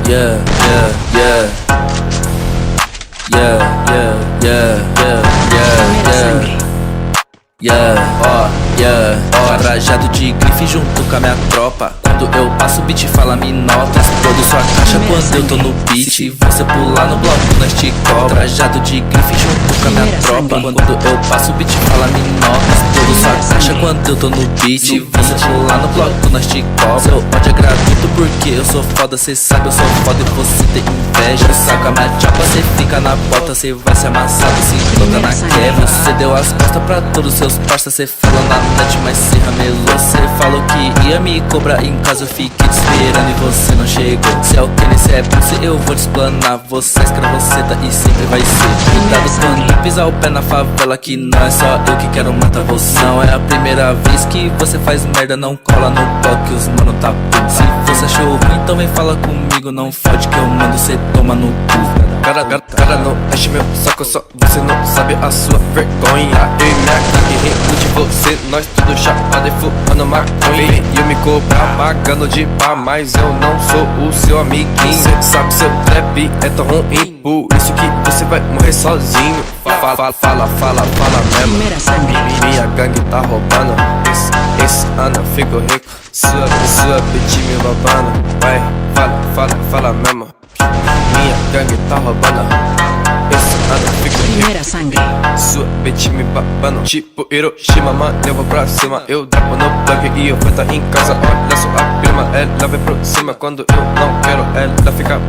yeah, yeah, yeah. Yeah, yeah, yeah, yeah, yeah, yeah. Yeah, yeah, trajado de grife junto com a minha tropa. Quando eu passo o beat fala me nota. Explodo sua caixa quando eu tô no beat. Se você pular no bloco nós te cobra. Trajado de grife junto com a minha tropa. Quando eu passo o beat fala me nota. Explodo sua caixa quando eu tô no beat. Se você pular no bloco nós te cobra. Seu ódio é gratuito porque eu sou foda. Cê sabe eu sou foda e você tem inveja. Eu saco a minha chapa, cê fica na bota. Cê vai ser amassado, se toca na quebra. Você deu as costas pra todos seus parça. Cê falou na net, mas cê ramelou. Cê falou que ia me cobrar em casa. Eu fiquei te esperando e você não chegou. Cê é o que cê é pulse, eu vou te explanar. Você é escravoceta e sempre vai ser. Cuidado quando pisar o pé na favela, que não é só eu que quero matar você. Não é a primeira vez que você faz merda. Não cola no toque, os mano tá puto. Se você achou ruim, então vem fala comigo. Não fode que eu mando, cê toma no cu. Cara não enche meu saco, só você não sabe a sua vergonha. Eu e minha gangue rimos de você, nós tudo chapado e fumando maconha. E eu me cobrar pagando de pá, mas eu não sou o seu amiguinho. Cê sabe seu trap é tão ruim, por isso que você vai morrer sozinho. Fala mesmo. Minha gangue tá roubando. Esse ano eu fico rico. Sua bitch me roubando. Vai, fala mesmo. Minha gangue tá roubando. Esse ano eu fico rico. Sua bitch me babando. Tipo Hiroshima, mano, eu vou pra cima. Eu dropo no plug e eu vou tá em casa. Olha sua prima, ela vem por cima. Quando eu não quero, ela fica